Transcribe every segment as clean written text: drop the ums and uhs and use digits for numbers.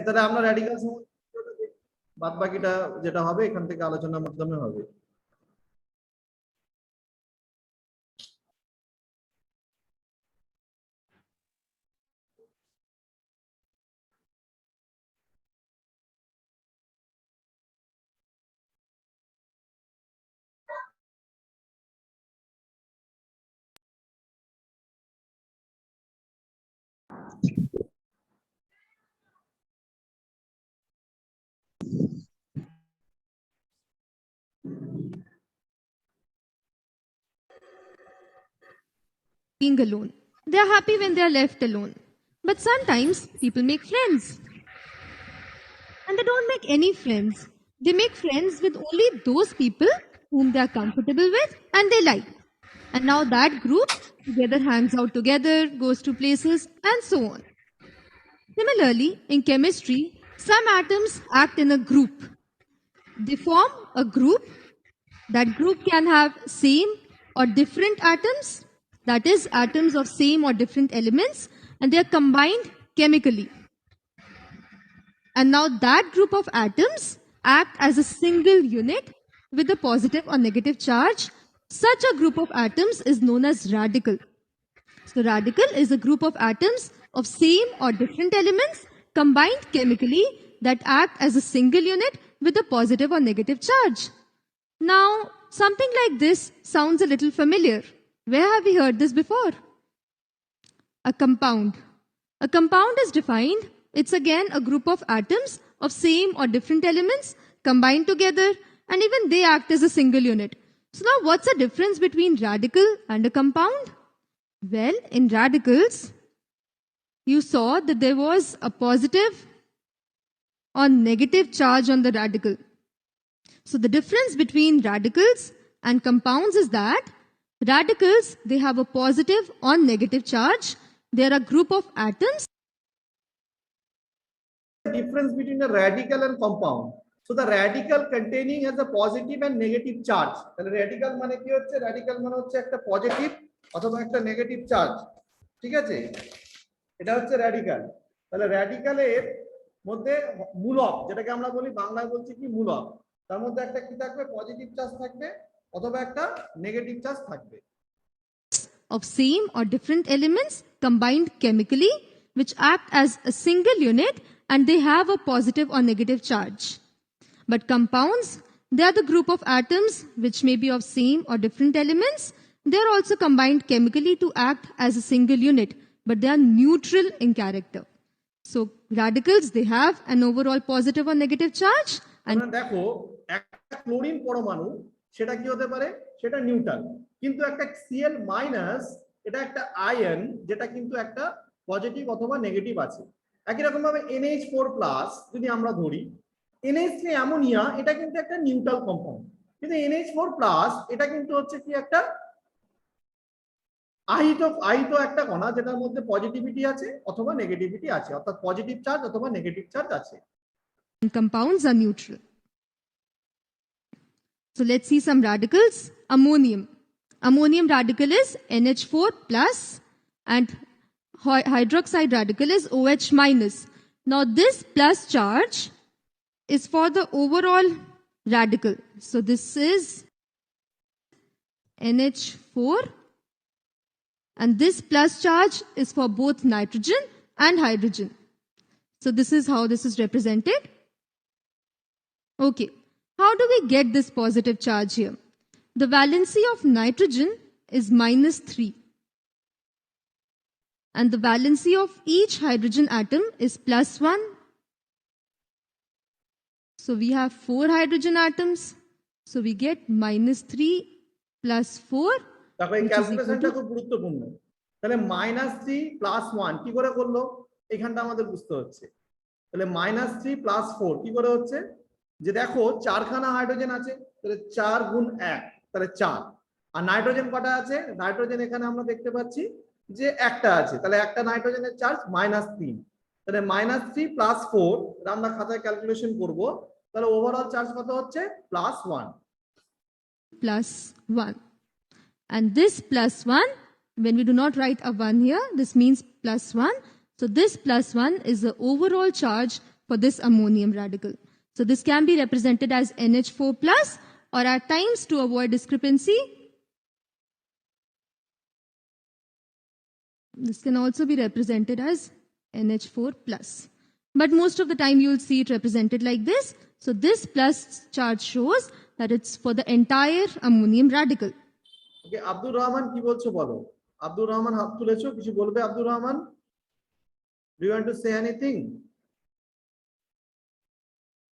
তাহলে আমরা র্যাডিক্যাল বাদ বাকিটা যেটা হবে এখান থেকে আলোচনার মাধ্যমে হবে। Being alone. They are happy when they are left alone. But sometimes people make friends. And they don't make any friends. They make friends with only those people whom they are comfortable with and they like. And now that group together hangs out together, goes to places, and so on. Similarly, in chemistry, some atoms act in a group. They form a group. That group can have same or different atoms, that is, atoms of same or different elements, and they are combined chemically. And now that group of atoms act as a single unit with a positive or negative charge. Such a group of atoms is known as radical. So radical is a group of atoms of same or different elements combined chemically that act as a single unit with a positive or negative charge. Now, something like this sounds a little familiar. Where have we heard this before? A compound. A compound is defined. It's again a group of atoms of same or different elements combined together, and even they act as a single unit. So now what's the difference between radical and a compound? Well, in radicals, you saw that there was a positive or negative charge on the radical. So the difference between radicals and compounds is that radicals, they have a positive or negative charge. They are a group of atoms. Difference between a radical and compound. So the radical containing has a positive and negative charge. তাহলে radical মানে কি হচ্ছে? Radical মানে হচ্ছে একটা positive অথবা একটা negative charge. ঠিক আছে? এটা হচ্ছে radical। তাহলে radical-এর মধ্যে মূলক, যেটাকে আমরা বলি বাংলায় বলছি কি মূলক, তার মধ্যে একটা কি থাকবে? পজিটিভ চার্জ থাকবে অথবা একটা নেগেটিভ চার্জ থাকবে। Of same or different elements combined chemically, which act as a single unit and they have a positive or negative charge. But compounds, they are the group of atoms which may be of same or different elements. They are also combined chemically to act as a single unit, but they are neutral in character. So radicals, they have an overall positive or negative charge. And দেখো একটা chlorine পরমাণু সেটা কি হতে পারে? সেটা neutral, কিন্তু একটা Cl মাইনাস এটা একটা আয়ন যেটা কিন্তু একটা পজিটিভ অথবা নেগেটিভ আছে। একই রকম ভাবে NH4 প্লাস যদি আমরা ধরি, NH3 অ্যামোনিয়া এটা কিন্তু একটা নিউট্রাল কম্পাউন্ড, কিন্তু NH4 প্লাস এটা কিন্তু হচ্ছে কি একটা আহিত একটা কণা যেটার মধ্যে পজিটিভিটি আছে অথবা নেগেটিভিটি আছে, অর্থাৎ পজিটিভ চার্জ অথবা নেগেটিভ চার্জ আছে। Compounds are neutral. So let's see some radicals. Ammonium. Ammonium radical is NH4 plus and hydroxide radical is OH minus. Now this plus charge is for the overall radical. So this is NH4 and this plus charge is for both nitrogen and hydrogen. So this is how this is represented. Okay, how do we get this positive charge here? The valency of nitrogen is -3 and the valency of each hydrogen atom is +1. So we have 4 hydrogen atoms. So we get -3 plus 4. দেখো এই ক্যালকুলেশনটা খুব গুরুত্বপূর্ণ। তাহলে -3 + 1 কি করে করলো? এখানটা আমাদের বুঝতে হচ্ছে। তাহলে -3 + 4 কি করে হচ্ছে? যে দেখো 4খানা হাইড্রোজেন আছে, তাহলে 4 গুণ 1 তাহলে 4, আর নাইট্রোজেন কটা আছে? নাইট্রোজেন এখানে আমরা দেখতে পাচ্ছি যে একটা আছে, তাহলে একটা নাইট্রোজেনের চার্জ -3, তাহলে -3 + 4 আমরা খাতায় ক্যালকুলেশন করব, তাহলে ওভারঅল চার্জ কত হচ্ছে? +1 +1. And this +1, when we do not write a 1 here, this means +1. So this +1 is the overall charge for this ammonium radical. So this can be represented as NH4 plus, or at times, to avoid discrepancy, this can also be represented as NH4 plus. But most of the time you will see it represented like this. So this plus charge shows that it's for the entire ammonium radical. Okay, Abdur Rahman কি বলছো বলো? আব্দুর রহমান হাত তুলেছো, কিছু বলবে Abdur Rahman? Do you want to say anything?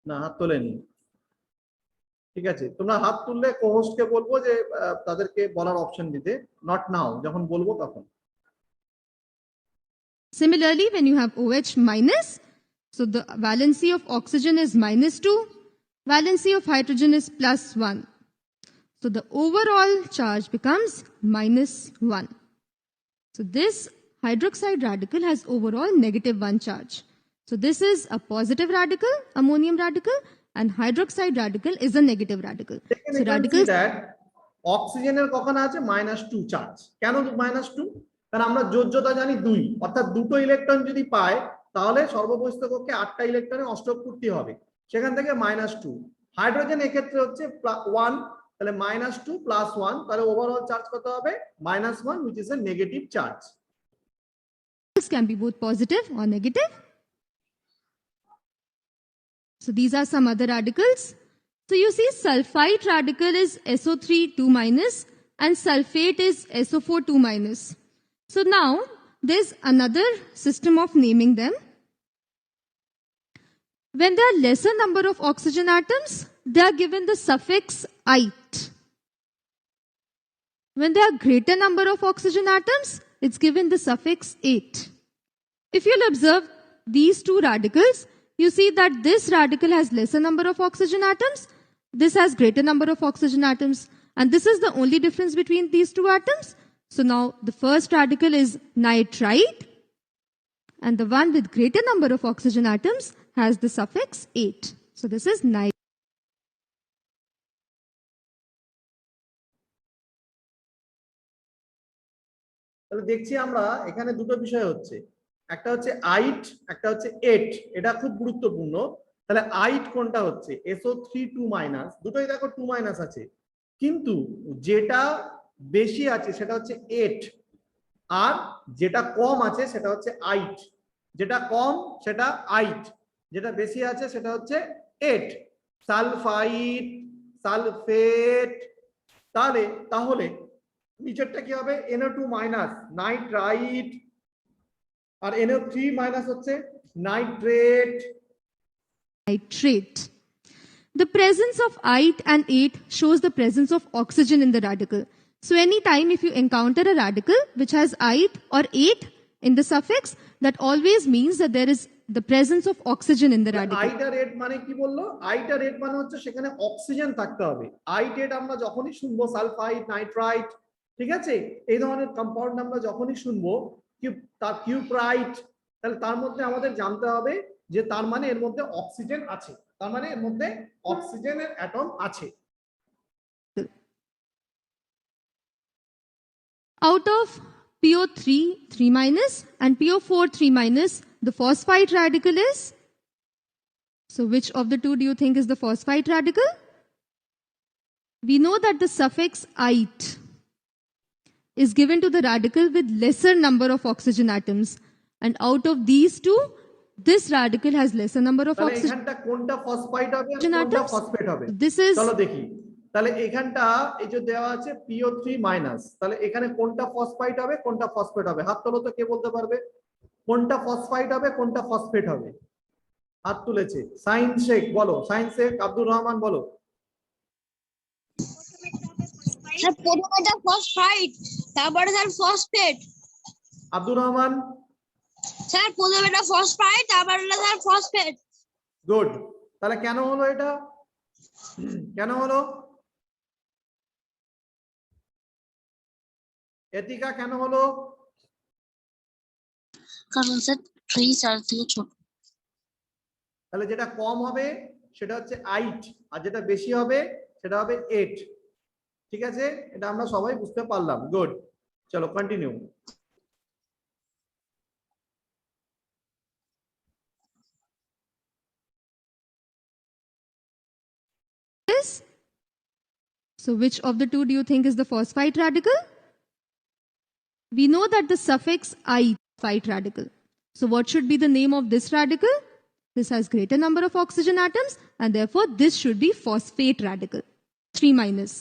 না, হাত তোলেনি। ঠিক আছে, তোমরা হাত তুললে কোহোস্টকে বলবো যে তাদেরকে বলার অপশন দিতে, নট নাও, যখন বলবো তখন। Similarly, when you have OH minus, so the valency of oxygen is -2, valency of hydrogen is +1. So the overall charge becomes -1. So this hydroxide radical has overall -1 charge. So this is a positive radical, ammonium radical, and hydroxide radical is a negative radical. So radicals অক্সিজেনের কখন আছে -2 charge. কেন -2? কারণ আমরা যোজ্যতা জানি 2, অর্থাৎ দুটো electron যদি পায় তাহলে সর্ববহিস্থ কক্ষে 8টা ইলেকট্রনে অষ্টক পূর্তি হবে, সেখান থেকে -2। হাইড্রোজেন এক্ষেত্রে হচ্ছে 1, তাহলে -2 + 1, তাহলে ওভারঅল চার্জ কত হবে? -1, which is a negative charge. can be both positive or negative. So these are some other radicals. So you see sulfite radical is SO3 2- and sulfate is SO4 2-. So now there's another system of naming them. When there are lesser number of oxygen atoms, they are given the suffix "ite". When there are greater number of oxygen atoms, it's given the suffix "ate". If you'll observe these two radicals, you see that this radical has lesser number of oxygen atoms, this has greater number of oxygen atoms, and this is the only difference between these two atoms. So now the first radical is nitrite, and the one with greater number of oxygen atoms has the suffix "ate". So this is nitrite. তাহলে দেখছি আমরা এখানে দুটো বিষয় হচ্ছে, একটা হচ্ছে eight, একটা হচ্ছে এট। এটা খুব গুরুত্বপূর্ণ। তাহলে আইট কোনটা হচ্ছে? SO3 2-, দুটোই দেখো 2- আছে, কিন্তু যেটা বেশি আছে সেটা হচ্ছে এট, আর যেটা কম আছে সেটা হচ্ছে আইট। যেটা কম সেটা আইট, যেটা বেশি আছে সেটা হচ্ছে এট। সালফাইট, সালফেট, তাহলে নিচেরটা কি হবে? NO2- নাইট্রাইট, আর NO3- হচ্ছে nitrate. Nitrate. The presence of ite and ate shows the presence of oxygen in the radical. So anytime if you encounter a radical which has ite or ate in the suffix, that always means that there is the presence of oxygen in the radical. Ite আর ate মানে কি বললো? Eight আর ate মানে হচ্ছে সেখানে oxygen থাকতে হবে। আইট এট আমরা যখনই শুনবো, সালফাইট, নাইট্রাইট, ঠিক আছে, এই ধরনের কম্পাউন্ড আমরা যখনই শুনবো, কিউপ্রাইট, তাহলে তার মধ্যে আমাদের জানতে হবে যে তার মানে এর মধ্যে অক্সিজেন আছে, তার মানে এর মধ্যে অক্সিজেনের অ্যাটম আছে। Out of PO3 3- and PO4 3-, the phosphite radical is, so which of the two do you think is the phosphite radical? We know that the suffix "ite" is given to the radical with lesser number of oxygen atoms, and out of these two, this radical has lesser number of তাহলে oxygen এখানটা কোনটা phosphite হবে আর কোনটা atoms. Phosphate হবে? This is, চলো দেখি। তাহলে এখানটা এই যে দেওয়া আছে PO3-, তাহলে এখানে কোনটা ফসফাইট হবে, কোনটা ফসফেট হবে? হাত তোলো তো, কে বলতে পারবে কোনটা ফসফাইট হবে, কোনটা ফসফেট হবে? হাত তুলেছে সাইন শেখ, বলো। সাইন শেখ, আব্দুর রহমান বলো। স্যার প্রথমেটা ফসফাইট, তারপরে sir phosphate. Abdur Rahman? Sir প্রথমেটা ফসফাইট, তারপরে স্যার ফসফেট। গুড। তাহলে কেন হলো এটা? কেন হলো? এতিকা কেন হলো? কারণ স্যার 3 4 থেকে ছোট। তাহলে যেটা কম হবে সেটা হচ্ছে আইট, আর যেটা বেশি হবে সেটা হবে এট। ঠিক আছে, এটা আমরা সবাই বুঝতে পারলাম। গুড, চলো continue. is? So which of the two do you think is the phosphite radical? We know that the suffix I, phosphite radical. So what should be the name of this radical? This has greater number of oxygen atoms and therefore this should be phosphate radical. 3 minus.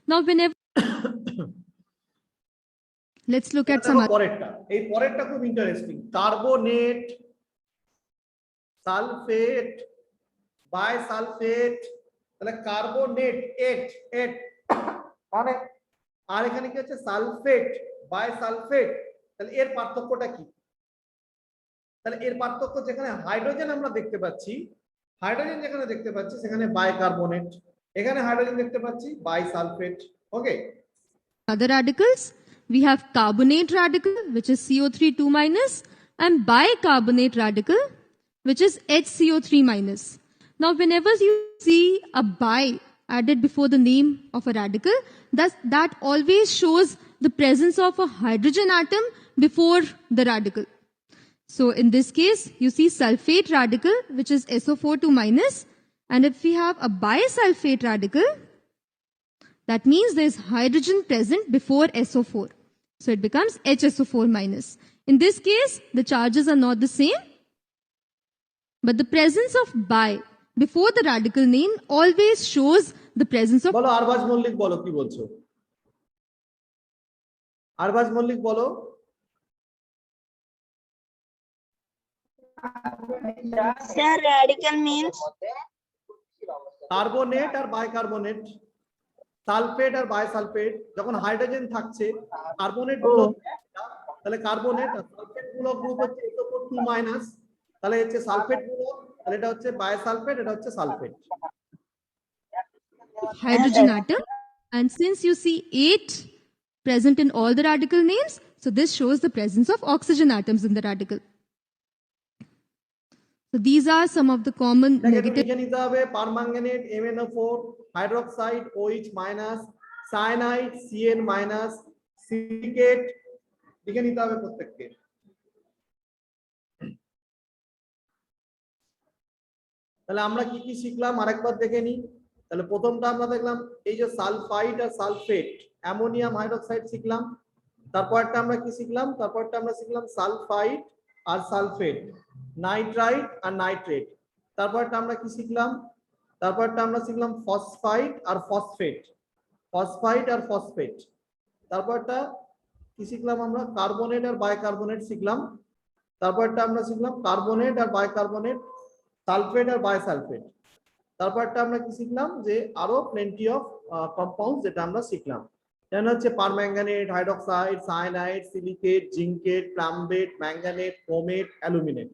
Now whenever let's look at some দেখো পরেরটা, এই পরেরটা খুব interesting. Carbonate, sulphate, bisulphate, তাহলে carbonate এট মানে, আর এখানে কি হচ্ছে সালফেট, বাইসালফেট, তাহলে এর পার্থক্যটা কি? তাহলে এর পার্থক্য যেখানে হাইড্রোজেন আমরা দেখতে পাচ্ছি, হাইড্রোজেন যেখানে দেখতে পাচ্ছি সেখানে বাইকার্বনেট, এখানে হাইড্রোজেন দেখতে পাচ্ছি bisulphate. Okay, other radicals, we have carbonate radical, which is CO3 2 minus, and bicarbonate radical, which is HCO3 minus. Now, whenever you see a bi added before the name of a radical, that always shows the presence of a hydrogen atom before the radical. So, in this case, you see sulfate radical, which is SO4 2 minus, and if we have a bisulfate radical, that means there is hydrogen present before SO4. So it becomes HSO4 minus. In this case, the charges are not the same, but the presence of bi before the radical name always shows the presence of. বলো আরবাজ মল্লিক, বলো কি বলছো? আরবাজ মল্লিক বলো। Sir, radical means carbonate আর bicarbonate, sulphate আর bisulphate, যখন hydrogen থাকছে carbonate গুলো, তাহলে carbonate আর sulphate গুলো গ্রুপ হচ্ছে SO4 2 মাইনাস, তাহলে হচ্ছে সালফেট গুলো, তাহলে এটা হচ্ছে বাইসালফেট, এটা হচ্ছে sulphate. Hydrogen atom, and since you see 8 present in all the radical names, so this shows the presence of oxygen atoms in the radical. So these are some of the common negative. লিখে নিতে হবে permanganate MnO4, hydroxide OH minus, cyanide Cn minus, silicate লিখে নিতে হবে প্রত্যেককে। তাহলে আমরা কি কি শিখলাম আরেকবার দেখে নিই। তাহলে প্রথমটা আমরা দেখলাম এই যে সালফাইড আর সালফেট, অ্যামোনিয়াম হাইড্রোক্সাইড শিখলাম। তারপরটা আমরা কি শিখলাম? তারপরটা আমরা শিখলাম সালফাইড আর সালফেট, নাইট্রাইট আর নাইট্রেট। তারপরটা আমরা কি শিখলাম? তারপরটা আমরা শিখলাম ফসফাইড আর ফসফেট, ফসফাইড আর ফসফেট। তারপরটা কি শিখলাম আমরা? কার্বনেট আর বাইকার্বনেট শিখলাম। তারপরটা আমরা শিখলাম কার্বনেট আর বাইকার্বনেট, সালফেট আর বাইসালফেট। তারপরটা আমরা কি শিখলাম? যে আরো প্লেন্টি অফ কম্পাউন্ডস যেটা আমরা শিখলাম, যেমন হচ্ছে permanganate, hydroxide, cyanide, silicate, zincate, plumbate, manganate, chromate, aluminate.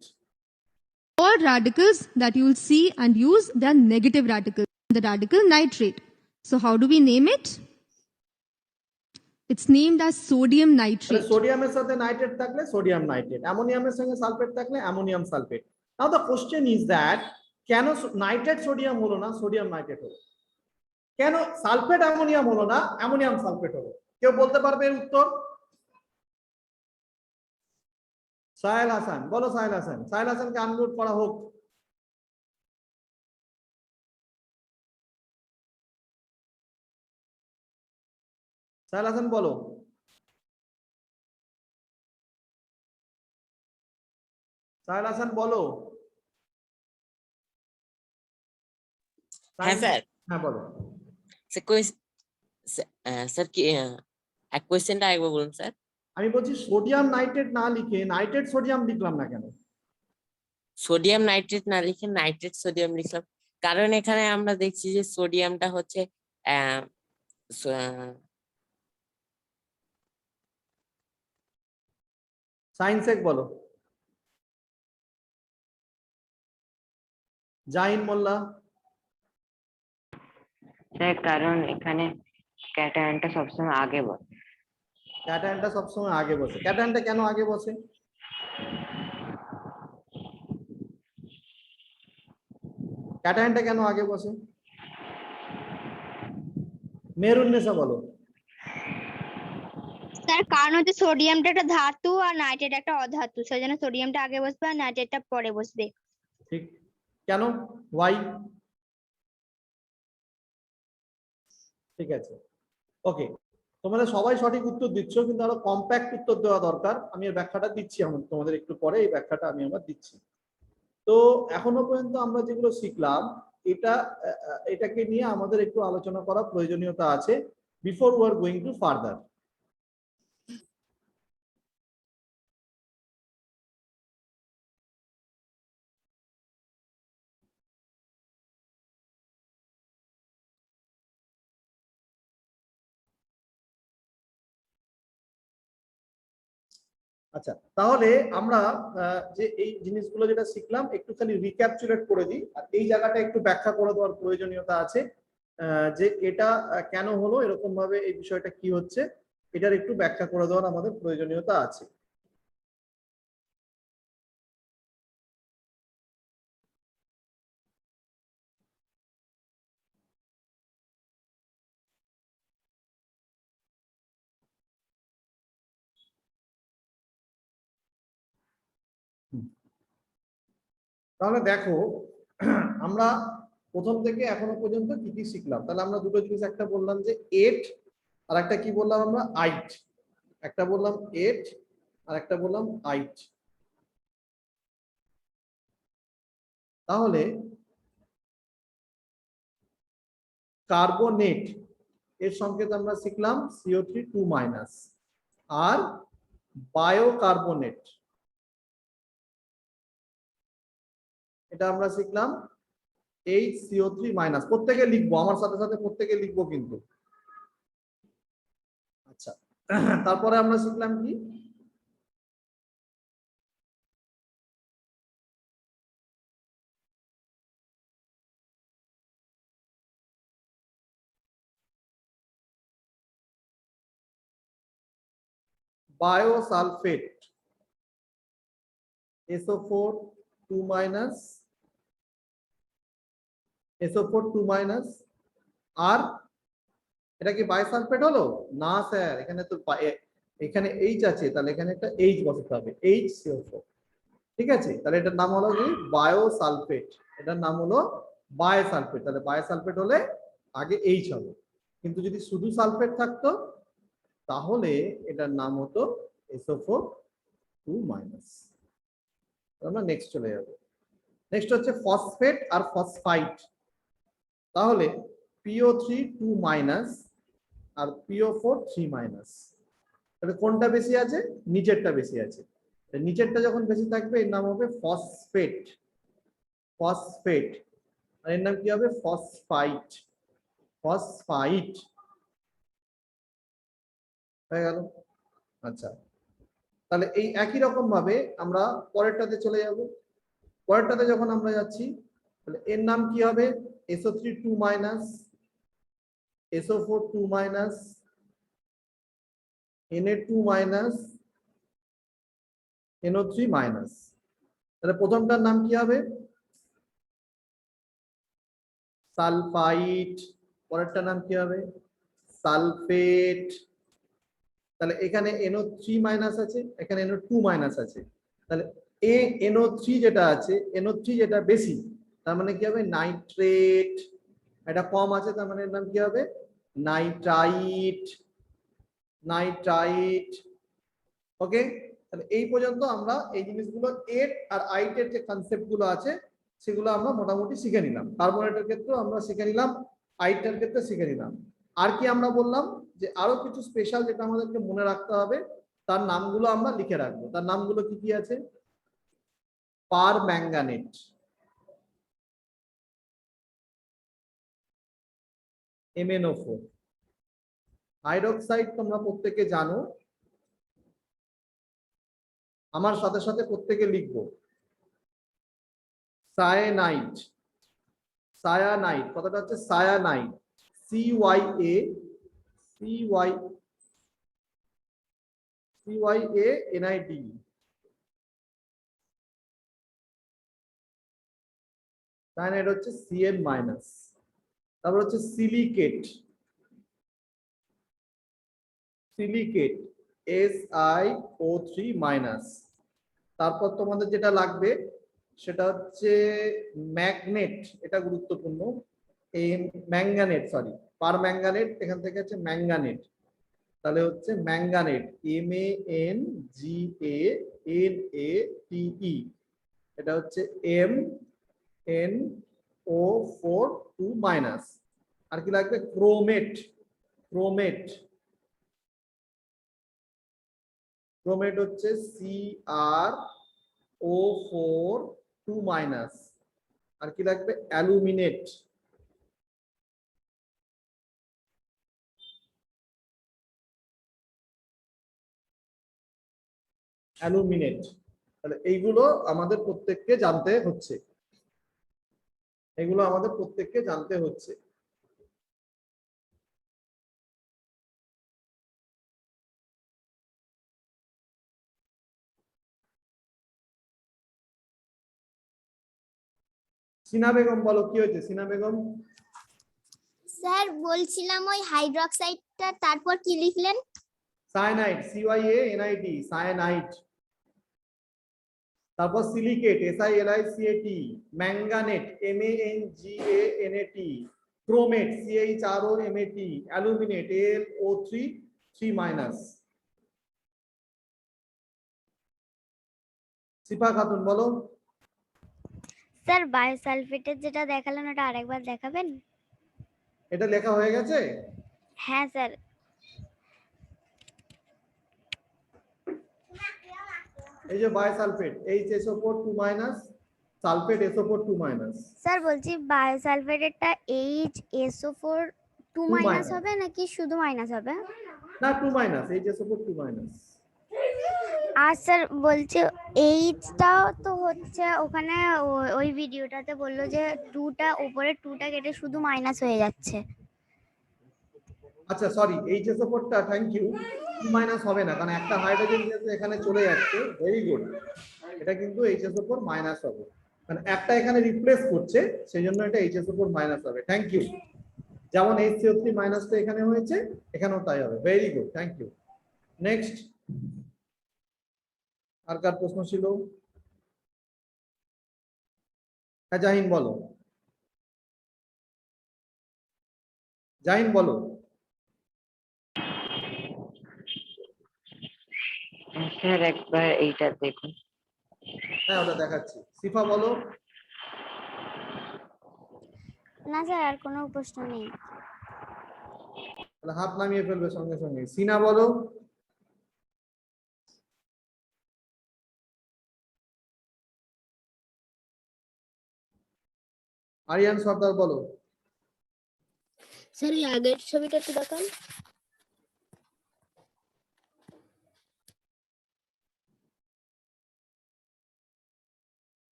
All radicals that you will see and use, they are negative radicals. The radical nitrate. So how do we name it? It's named as sodium nitrate. সোডিয়ামের সাথে nitrate থাকলে sodium nitrate, অ্যামোনিয়ামের সঙ্গে sulphate থাকলে ammonium sulphate. Now the question is that কেন nitrate sodium হলো না, sodium nitrate হলো? কেন সালফেট অ্যামোনিয়াম হলো না, অ্যামোনিয়াম সালফেট হলো? কেউ বলতে পারবে এর উত্তর? সাহেল হাসান বলো। সাহেল হাসান, সাহেল হাসানকে আনমিউট করা হোক। সাহেল হাসান বলো। সাহেল হাসান বলো। হ্যাঁ স্যার। হ্যাঁ বলো। স্যার কি এক কোয়েশ্চেনটা একবার বলুন স্যার। আমি বলছি সোডিয়াম নাইট্রেট না লিখে নাইট্রেট সোডিয়াম লিখলাম না কেন? সোডিয়াম নাইট্রেট না লিখে নাইট্রেট সোডিয়াম লিখলাম কারণ এখানে আমরা দেখছি যে সোডিয়ামটা হচ্ছে সাইন্সেক বলো। জাহিন মোল্লা। স্যার কারণ এখানে ক্যাটায়নটা সবসময় আগে বসে। ক্যাটায়নটা সবসময় আগে বসে। ক্যাটায়নটা কেন আগে বসে? ক্যাটায়নটা কেন আগে বসে? মেহরুন্নেসা বলো। স্যার কারণ হচ্ছে সোডিয়ামটা একটা ধাতু আর নাইট্রেট একটা অধাতু, সেজন্য সোডিয়ামটা আগে বসবে আর নাইট্রেটটা পরে বসবে। ঠিক। কেন? ওয়াই? ঠিক আছে, ওকে। তোমরা সবাই সঠিক উত্তর দিচ্ছ, কিন্তু আরো কম্প্যাক্ট উত্তর দেওয়া দরকার। আমি এর ব্যাখ্যাটা দিচ্ছি তোমাদের একটু পরে, এই ব্যাখ্যাটা আমি আবার দিচ্ছি। তো এখনো পর্যন্ত আমরা যেগুলো শিখলাম, এটাকে নিয়ে আমাদের একটু আলোচনা করা প্রয়োজনীয়তা আছে before we are going to further. আচ্ছা, তাহলে আমরা যে এই জিনিসগুলো যেটা শিখলাম একটুখানি রিক্যাপচুলেট করে দিই। আর এই জায়গাটা একটু ব্যাখ্যা করে দেওয়ার প্রয়োজনীয়তা আছে, যে এটা কেন হলো এরকম ভাবে, এই বিষয়টা কি হচ্ছে, এটার একটু ব্যাখ্যা করে দেওয়ার আমাদের প্রয়োজনীয়তা আছে। তাহলে দেখো, আমরা প্রথম থেকে এখনো পর্যন্ত কি কি শিখলাম। তাহলে আমরা দুটো জিনিস, একটা বললাম যে 8, আর একটা কি বললাম আমরা 8। একটা বললাম 8 আর একটা বললাম 8। তাহলে কার্বনেট এর সংকেত আমরা শিখলাম CO3 2- আর বায়োকার্বনেট এটা আমরা শিখলাম HCO3-। প্রত্যেকে লিখবো, আমার সাথে সাথে প্রত্যেকে লিখবো কিন্তু। আচ্ছা, তারপরে আমরা শিখলাম কি, বায়োসালফেট SO4 2-, SO4 2-। আর এটা কি বায়োসালফেট হলো না স্যার? এখানে তো এখানে H আছে, তাহলে এখানে একটা H বসাতে হবে, HCO4। ঠিক আছে, তাহলে এটার নাম হলো কি বায়োসালফেট। এটার নাম হলো বায়োসালফেট। তাহলে বায়োসালফেট হলে আগে H হবে, কিন্তু যদি শুধু সালফেট থাকতো তাহলে এটার নাম হতো SO4 2-। আমরা নেক্সট চলে যাব। নেক্সট হচ্ছে ফসফেট আর ফসফাইট। তাহলে PO3 2- আর PO4 3-। তাহলে কোনটা বেশি আছে? নিচেরটা বেশি আছে। নিচেরটা যখন বেশি থাকবে এর নাম হবে ফসফেট। ফসফেট। আর এর নাম কি হবে? ফসফাইট। ফসফাইট হয়ে গেল। আচ্ছা, তাহলে এই একই রকম ভাবে আমরা পরেরটাতে চলে যাব। পরেরটাতে যখন আমরা যাচ্ছি, তাহলে এর নাম কি হবে? SO3 2-, SO4 2-, Na2-, NO3-। তাহলে প্রথমটার নাম কি হবে? সালফাইট। পরেরটার নাম কি হবে? সালফেট। তাহলে এখানে NO3- আছে, এখানে NO2- আছে। তাহলে NO3 যেটা আছে, NO3 যেটা বেশি, তার মানে কি হবে? নাইট্রেট। এটা কম আছে, তার মানে এর নাম কি হবে? নাইট্রাইট। নাইট্রাইট। ওকে, তাহলে এই পর্যন্ত আমরা এই জিনিসগুলো 8 আর 8 এর যে কনসেপ্ট গুলো আছে সেগুলো আমরা মোটামুটি শিখে নিলাম। কার্বনেটের ক্ষেত্রেও আমরা শিখে নিলাম, 8 এর ক্ষেত্রে শিখে নিলাম। আর কি আমরা বললাম যে আরো কিছু স্পেশাল যেটা আমাদেরকে মনে রাখতে হবে, তার নামগুলো আমরা লিখে রাখবো। তার নামগুলো কি কি আছে? Permanganate, MnO4। হাইড্রোক্সাইড তোমরা প্রত্যেকে জানো, আমার সাথে সাথে প্রত্যেকে লিখবো। সায়ানাইড। সায়ানাইড, কথাটা হচ্ছে সায়ানাইড, CYANID। সায়ানাইড হচ্ছে CN-। তারপর হচ্ছে সিলিকেট। Silicate SiO3-। তারপর তোমাদের যেটা লাগবে সেটা হচ্ছে ম্যাগনেট, এটা গুরুত্বপূর্ণ, এই ম্যাঙ্গানেট, সরি পারম্যাঙ্গানেট, এখান থেকে হচ্ছে ম্যাঙ্গানেট, তাহলে হচ্ছে ম্যাঙ্গানেট, MANGANATE, এটা হচ্ছে MnO4 2 মাইনাস। আর কি লাগবে? ক্রোমেট, ক্রোমেট, ক্রোমেট হচ্ছে CrO4 2 মাইনাস। আর কি লাগবে? Aluminate, aluminate. তাহলে এইগুলো আমাদের প্রত্যেককে জানতে হচ্ছে, এগুলো আমাদের প্রত্যেককে জানতে হচ্ছে। সিনা বেগম বলো কি হয়েছে? সিনা বেগম, স্যার বলছিলাম ওই হাইড্রক্সাইডটা তারপর কি লিখলেন? Cyanide, CYANID, cyanide. তারপর silicate, SiLiCat, manganate, MANGANAT, chromate, CHROMAT, aluminate, AlO3 3 minus. সিফা খাতুন বলো। স্যার বায়োসালফেটের যেটা দেখালেন ওটা আরেকবার দেখাবেন? এটা লেখা হয়ে গেছে? হ্যাঁ স্যার। এই যে বায়োসালফেট, HSO4 2 minus, sulphate SO4 2 minus. Sir বলছি বায়োসালফেটেরটা HSO4 2 মাইনাস হবে নাকি শুধু মাইনাস হবে? না 2 মাইনাস, HSO4 2 মাইনাস। আর স্যার বলছি এইচটাও তো হচ্ছে ওখানে ওই ভিডিওটাতে বললো যে 2টা উপরে 2টা কেটে শুধু মাইনাস হয়ে যাচ্ছে। আচ্ছা সরি, HSO4 টা থ্যাংক ইউ, 2 মাইনাস হবে না, কারণ একটা হাইড্রোজেন যেহেতু এখানে চলে যাচ্ছে, ভেরি গুড, এটা কিন্তু HSO4 মাইনাস হবে, মানে একটা এখানে রিপ্লেস করছে, সেই জন্য এটা HSO4 মাইনাস হবে। Thank you. যেমন HCO3 মাইনাসটা এখানে হয়েছে, এখানেও তাই হবে। Very good, thank you. Next, আর কার প্রশ্ন ছিল? হ্যাঁ জাহিন বলো, জাহিন বলো। স্যার একবার এইটা দেখুন। হ্যাঁ ওটা দেখাচ্ছি। সিফা বলো। না স্যার আর কোনো প্রশ্ন নেই। তাহলে হাত নামিয়ে ফেলবে সঙ্গে সঙ্গে। সিনা বলো। আরিয়ান সর্দার বলো। স্যার এই আগের ছবিটা একটু দেখান।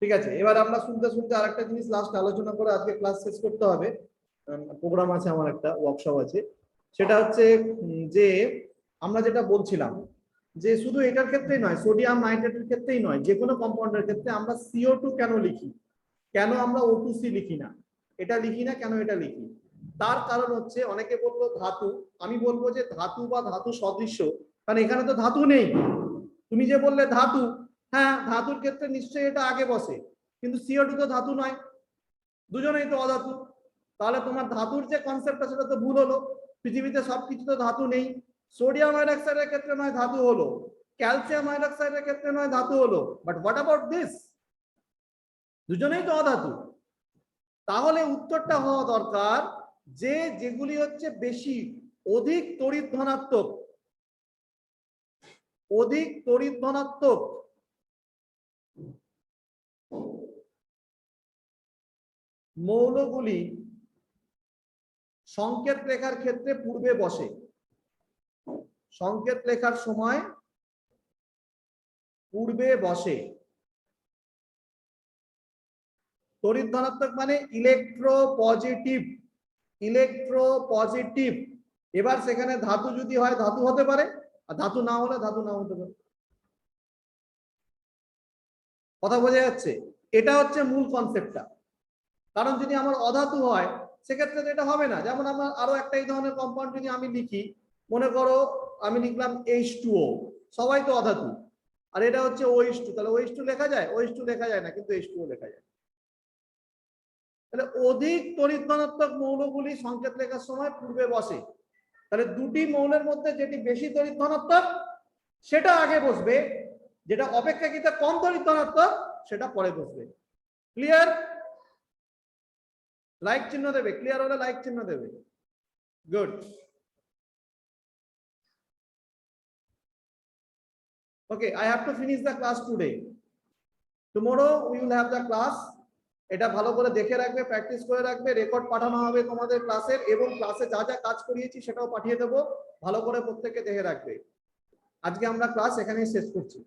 ঠিক আছে, এবার আমরা শুনতে শুনতে আরেকটা জিনিস লাস্ট আলোচনা করে আজকে ক্লাস শেষ করতে হবে। প্রোগ্রাম আছে আমার, একটা ওয়ার্কশপ আছে। সেটা হচ্ছে যে আমরা যেটা বলছিলাম যে শুধু এটার ক্ষেত্রেই নয়, সোডিয়াম নাইট্রেটের ক্ষেত্রেই নয়, যে কোনো কম্পাউন্ডের ক্ষেত্রে আমরা CO2 কেন লিখি, কেন আমরা O2C লিখি না, এটা লিখি না কেন, এটা লিখি। তার কারণ হচ্ছে অনেকে বলবো ধাতু, আমি বলবো যে ধাতু বা ধাতু সদৃশ্য, কারণ এখানে তো ধাতু নেই। তুমি যে বললে ধাতু, হ্যাঁ ধাতুর ক্ষেত্রে নিশ্চয়ই এটা আগে বসে, কিন্তু CO2 তো ধাতু নয়, দুজনেই তো অধাতু। তাহলে তোমার ধাতুর যে কনসেপ্টটা সেটা তো ভুল হলো। পৃথিবীতে সবকিছু তো ধাতু নেই। সোডিয়াম হাইড্রক্সাইডের ক্ষেত্রে নয় ধাতু হলো, ক্যালসিয়াম হাইড্রক্সাইডের ক্ষেত্রে নয় ধাতু হলো, বাট হোয়াট অ্যাবাউট দিস? দুজনেই তো অধাতু। তাহলে উত্তরটা হওয়া দরকার যে যেগুলি হচ্ছে বেশি অধিক তড়িৎ ধনাত্মক, অধিক তড়িৎ ধনাত্মক মৌলগুলি সংকেত লেখার ক্ষেত্রে পূর্বে বসে, সংকেত লেখার সময় পূর্বে বসে। তড়িৎ ধনাত্মক মানে ইলেকট্রো পজিটিভ, ইলেকট্রো পজিটিভ। এবার সেখানে ধাতু যদি হয় ধাতু হতে পারে, আর ধাতু না হলে ধাতু না হতে পারে। কথা বোঝা যাচ্ছে? এটা হচ্ছে মূল কনসেপ্টটা। কারণ যদি আমার অধাতু হয় সেক্ষেত্রে তো এটা হবে না। যেমন আমার আরো একটা এই ধরনের কম্পাউন্ড যদি আমি লিখি, মনে করো আমি লিখলাম H2O, সবাই তো অধাতু, আর এটা হচ্ছে OH2, তাহলে OH2 লেখা যায়? OH2 লেখা যায় না, কিন্তু H2O লেখা যায়। তাহলে অধিক তড়িৎ ধনাত্মক মৌলগুলি সংকেত লেখার সময় পূর্বে বসে। তাহলে দুটি মৌলের মধ্যে যেটি বেশি তড়িৎ ধনাত্মক সেটা আগে বসবে, যেটা অপেক্ষাকৃত কম তড়িৎ ধনাত্মক সেটা পরে বসবে। ক্লিয়ার? লাইক চিহ্ন দেবে, ক্লিয়ার হলে লাইক চিহ্ন দেবে। Good. Okay, I have to finish the class today. Tomorrow we will have the class. এটা ভালো করে দেখে রাখবে, প্র্যাকটিস করে রাখবে, রেকর্ড পাঠানো হবে তোমাদের ক্লাসের, এবং ক্লাসে যা যা কাজ করিয়েছি সেটাও পাঠিয়ে দেবো, ভালো করে প্রত্যেককে দেখে রাখবে। আজকে আমরা ক্লাস এখানেই শেষ করছি।